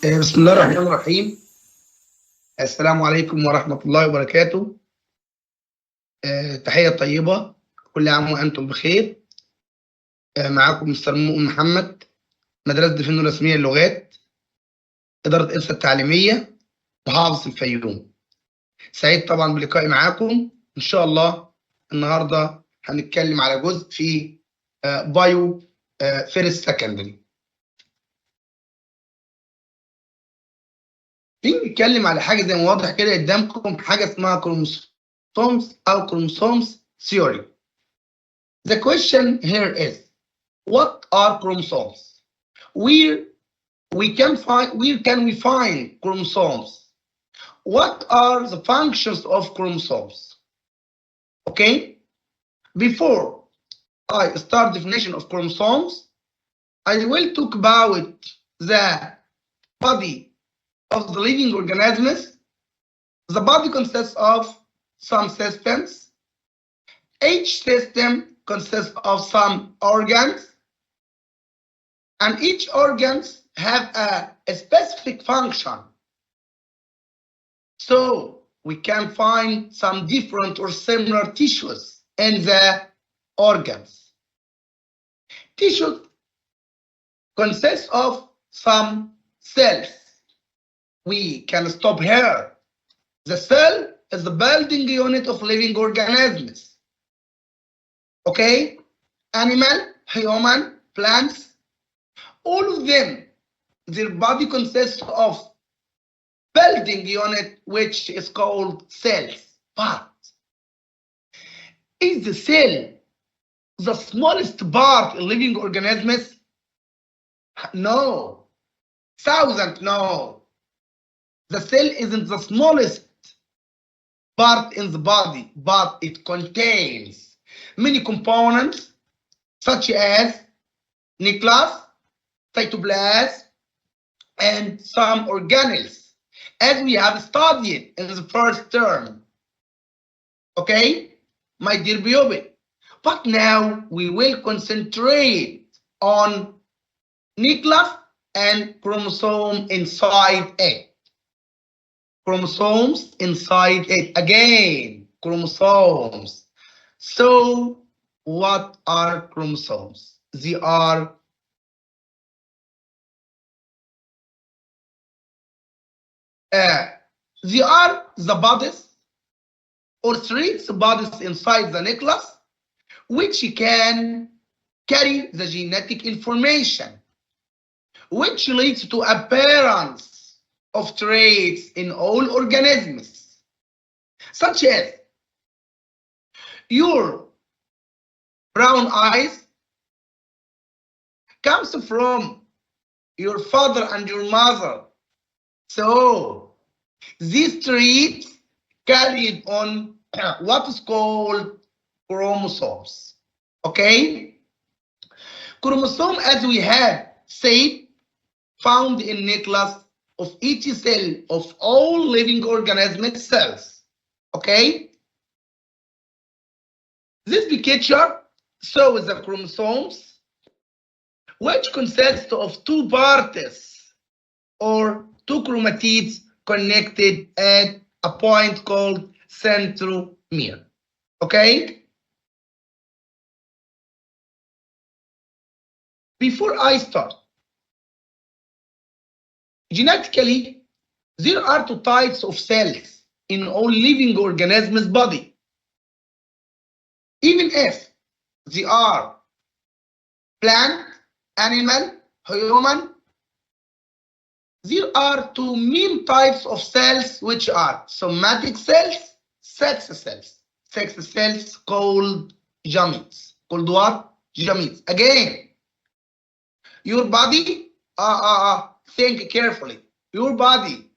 بسم الله الرحمن الرحيم. السلام عليكم ورحمة الله وبركاته. تحية طيبة، كل عام وأنتم بخير. معاكم مستر مؤمن محمد، مدرسة الفنون الرسمية للغات، إدارة إرسا التعليمية، محافظة الفيوم. سعيد طبعا بلقائي معاكم. إن شاء الله النهاردة هنتكلم على جزء في بايو فيرست سكندري. نيجي نتكلم على حاجة زي ما واضح كده قدامكم، حاجة اسمها chromosomes أو chromosomes theory. The question here is, what are chromosomes? Where can we find chromosomes? What are the functions of chromosomes? Okay? Before I start definition of chromosomes, I will talk about the body of the living organisms. The body consists of some systems. Each system consists of some organs, and each organs have a specific function. So we can find some different or similar tissues in the organs. Tissue consists of some cells. We can stop here. The cell is the building unit of living organisms. Okay? Animal, human, plants, all of them, their body consists of building unit which is called cells. But is the cell the smallest part in living organisms? No. No. The cell isn't the smallest part in the body, but it contains many components such as nucleus, cytoplasm, and some organelles, as we have studied in the first term. Okay, my dear pupil. But now we will concentrate on nucleus and chromosome inside it. Chromosomes inside it. Again, chromosomes. So what are chromosomes? They are the bodies or threads bodies inside the nucleus which can carry the genetic information, which leads to appearance of traits in all organisms, such as your brown eyes comes from your father and your mother. So these traits carried on what is called chromosomes. Okay? Chromosome, as we have said, found in nucleus of each cell of all living organism cells. Okay? This picture shows the chromosomes, which consist of two parts or two chromatids connected at a point called centromere. Okay? Before I start, genetically, there are two types of cells in all living organisms' body. Even if they are plant, animal, human, there are two main types of cells which are somatic cells, sex cells. Sex cells called gametes. Called what? Gametes. Again, your body, think carefully. Your body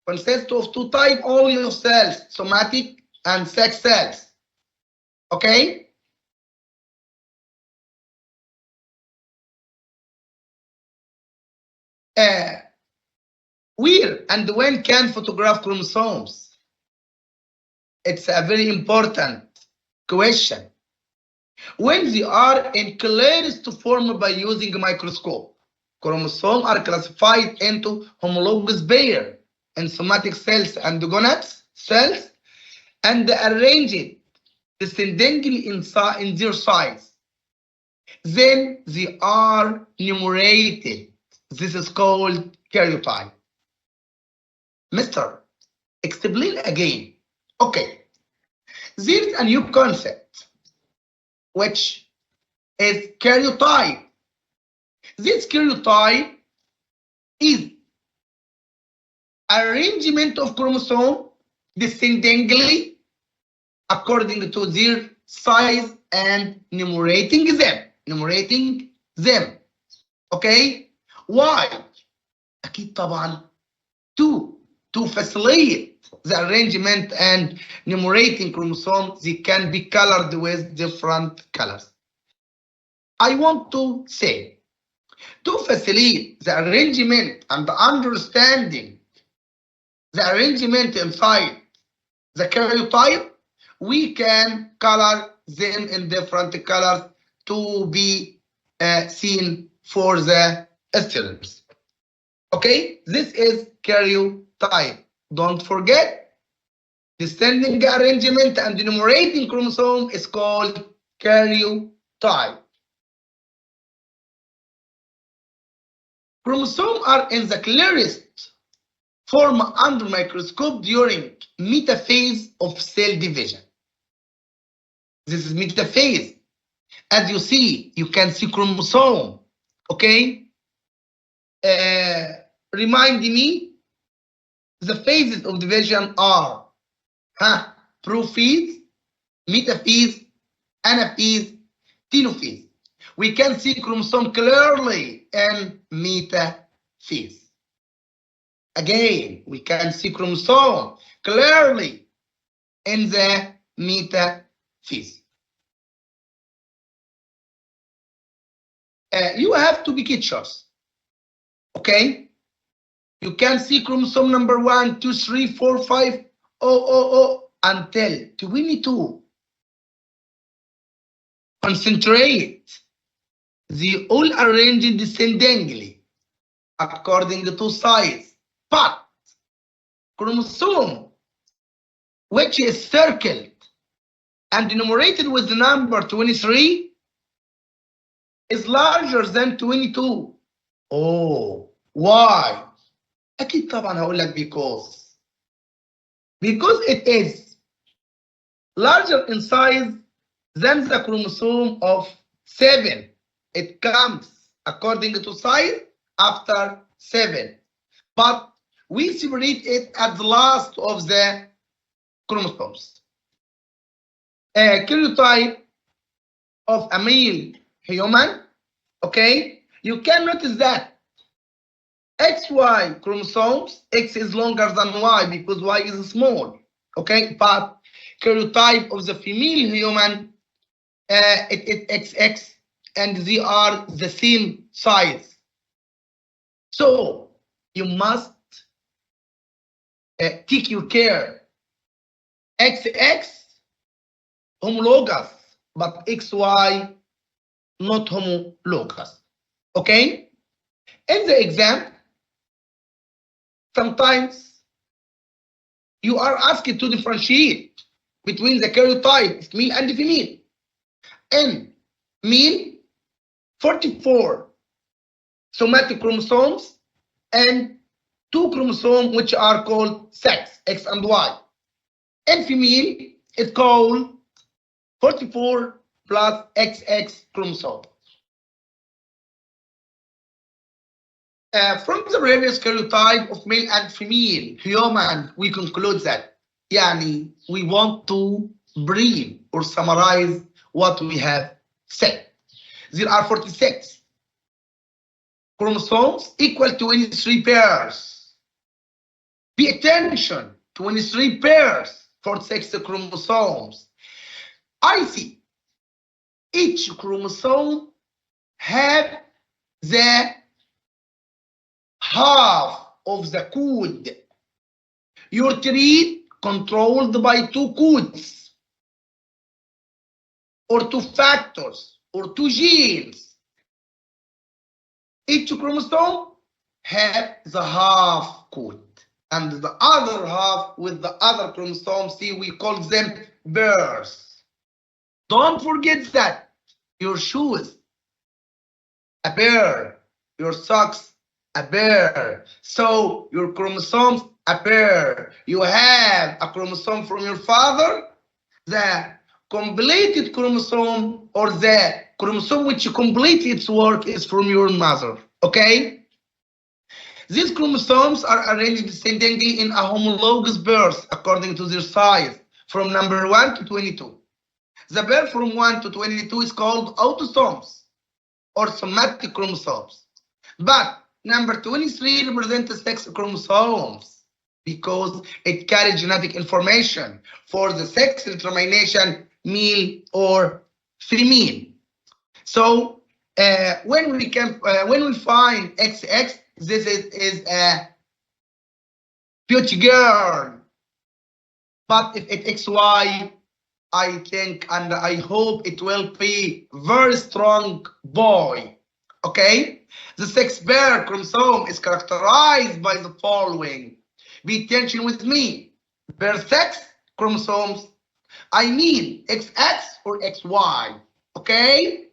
consists of two types only of cells, somatic and sex cells. Okay? Where and when can photograph chromosomes? It's a very important question. When they are in clearest form by using a microscope. Chromosomes are classified into homologous pair in somatic cells and gonads cells and arranged descendingly in their size. Then they are numerated. This is called karyotype. Mister, explain again. Okay. There's a new concept, which is karyotype. This karyotype is arrangement of chromosomes descendingly according to their size and numerating them. Okay? Why? أكيد طبعا to facilitate the arrangement and numerating chromosomes, they can be colored with different colors. I want to say, to facilitate the arrangement and the understanding the arrangement inside the karyotype, we can color them in different colors to be seen for the students. Okay, this is karyotype. Don't forget, descending arrangement and numerating chromosome is called karyotype. Chromosomes are in the clearest form under microscope during metaphase of cell division. This is metaphase. As you see, you can see chromosome. Okay? Remind me, the phases of division are prophase, metaphase, anaphase, telophase. We can see chromosome clearly in metaphase. Again, we can see chromosome clearly in the metaphase. You have to be cautious. Okay? You can see chromosome number 1, 2, 3, 4, 5, until 22. Concentrate. They all arranged descendingly according to size. But chromosome, which is circled and enumerated with the number 23, is larger than 22. Oh, why? أكيد طبعا هقول لك because it is larger in size than the chromosome of 7. It comes according to size after 7. But we separate it at the last of the chromosomes. A karyotype of a male human, okay, you can notice that XY chromosomes, X is longer than Y because Y is small, okay, but karyotype of the female human, it is XX and they are the same size. So you must take your care. XX homologous, but XY not homologous. Okay? In the exam, sometimes you are asked to differentiate between the karyotype of male and female. In male, 44 somatic chromosomes and 2 chromosomes which are called sex, X and Y. In female, it's called 44 plus XX chromosome. From the previous karyotype of male and female human, we conclude that we want to brief or summarize what we have said. There are 46 chromosomes equal to 23 pairs. Pay attention, 23 pairs, 46 chromosomes. I see each chromosome have the half of the code. Your tree controlled by 2 codes or 2 factors or 2 genes. Each chromosome has the half code, and the other half with the other chromosome. See, we call them pairs. Don't forget that your shoes, a pair, your socks, a pair. So your chromosomes, a pair. You have a chromosome from your father, the completed chromosome, or the chromosome which complete its work is from your mother. Okay? These chromosomes are arranged descendingly in a homologous pairs according to their size, from number 1 to 22. The pair from 1 to 22 is called autosomes or somatic chromosomes. But number 23 represents sex chromosomes because it carries genetic information for the sex determination, male or female. So when we find XX, this is a beauty girl. But if it's XY, I think and I hope it will be very strong boy. Okay? The sex pair chromosome is characterized by the following. Be attention with me. Pair sex chromosomes, I mean XX or XY. Okay?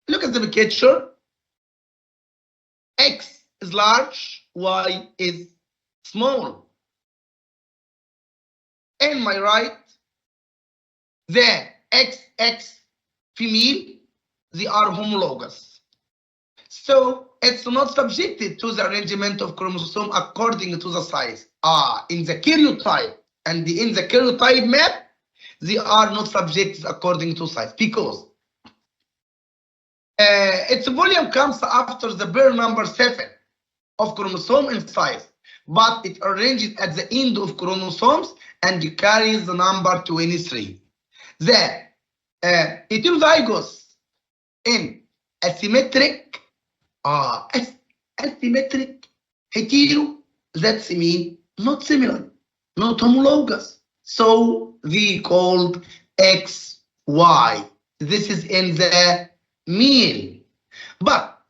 Look at the picture. X is large, Y is small. In my right, the XX female, they are homologous. So it's not subjected to the arrangement of chromosome according to the size. In the karyotype and in the karyotype map, they are not subjected according to size because its volume comes after the pair number 7 of chromosome in size, but it arranged at the end of chromosomes and carries the number 23. The heterozygous in asymmetric, asymmetric, hetero, that's mean not similar, not homologous. So they called XY. This is in the male. But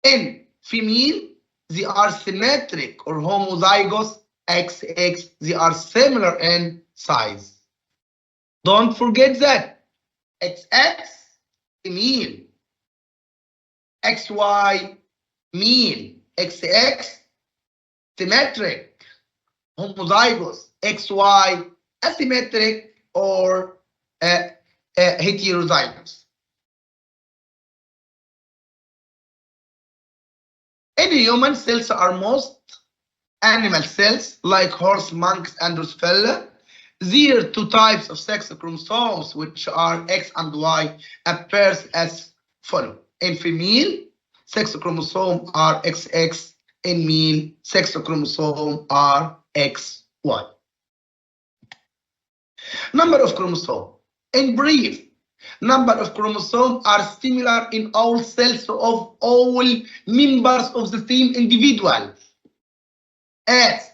in female, they are symmetric or homozygous XX. They are similar in size. Don't forget that. XX, female. XY, male. XX, symmetric, homozygous. XY, asymmetric or heterozygous. In human, cells are most animal cells like horse, monkeys, and Drosophila. There are two types of sex chromosomes, which are X and Y, appears as follow. In female, sex chromosome are XX. In male, sex chromosome are XY. Number of chromosome. In brief, number of chromosomes are similar in all cells of all members of the same individual. As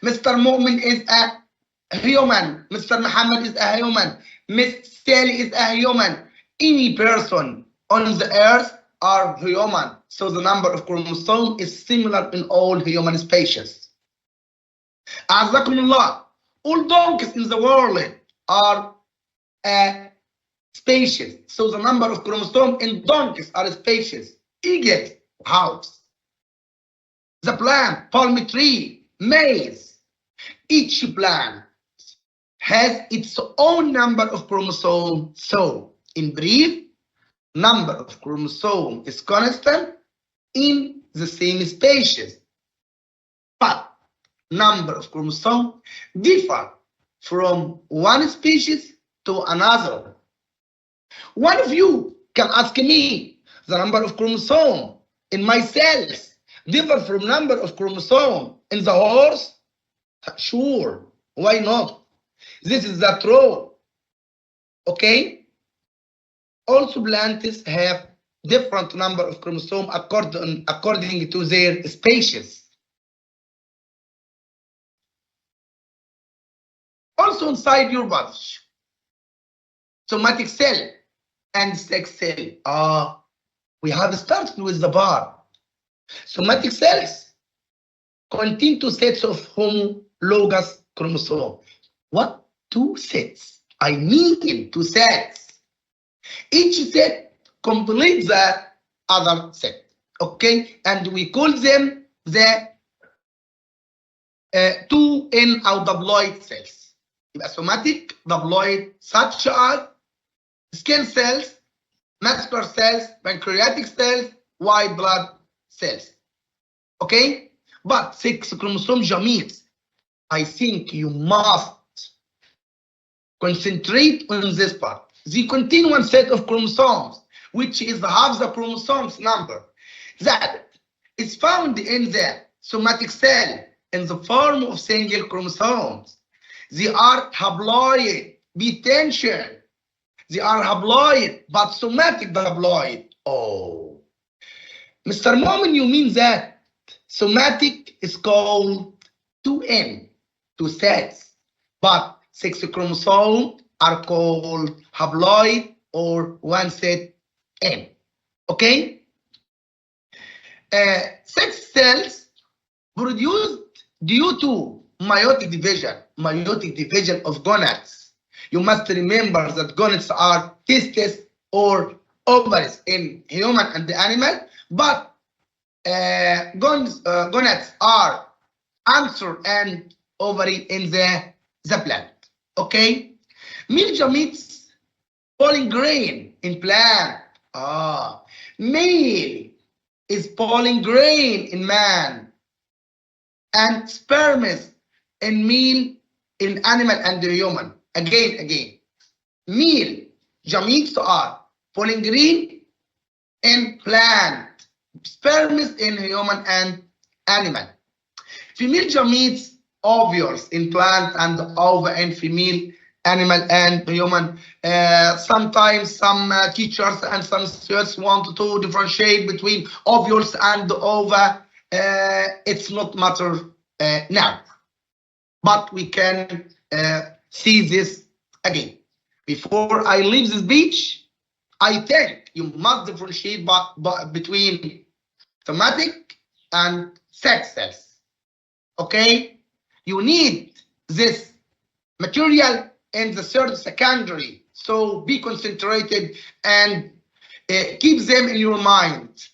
Mr. Mu'min is a human, Mr. Muhammad is a human, Miss Sally is a human. Any person on the earth are human. So the number of chromosomes is similar in all human species. Azakumullah, all donkeys in the world are species. So the number of chromosomes in donkeys are species. Eagles, house. The plant, palm tree, maize. Each plant has its own number of chromosomes. So, in brief, number of chromosomes is constant in the same species. But number of chromosomes differ from one species to another. One of you can ask me the number of chromosomes in my cells differ from number of chromosomes in the horse? Sure, why not? This is the truth. Okay? Also, plants have different number of chromosomes according to their species. Also inside your body, somatic cell and sex cell. We have started with the bar. Somatic cells contain two sets of homologous chromosomes. What? Two sets. I mean two sets. Each set completes the other set. Okay? And we call them the 2N أو diploid cells. يبقى somatic diploid such as skin cells, muscular cells, pancreatic cells, white blood cells. Okay? But 6 chromosome gametes, I think you must concentrate on this part. They contain one set of chromosomes, which is half the chromosomes number that is found in the somatic cell in the form of single chromosomes. They are haploid. Pay attention. They are haploid, but somatic diploid. Oh. Mr. Momin, you mean that somatic is called 2N, two sets, but 6 chromosomes are called haploid or one set N. Okay? Sex cells produced due to meiotic division of gonads. You must remember that gonads are testes or ovaries in human and the animal, but gonads are anther and ovary in the plant. Okay? Male gametes pollen grain in plant. Male is pollen grain in man, and sperms in male in animal and the human. Again. Male gametes are pollen grain in plant, sperms in human and animal. Female gametes, ovules in plant and ova in female, animal and human. Sometimes some teachers and some students want to differentiate between ovules and ova. It's not matter now, but we can see this again. Before I leave this speech, I think you must differentiate between somatic and sex cells. Okay? You need this material in the third secondary, so be concentrated and keep them in your mind.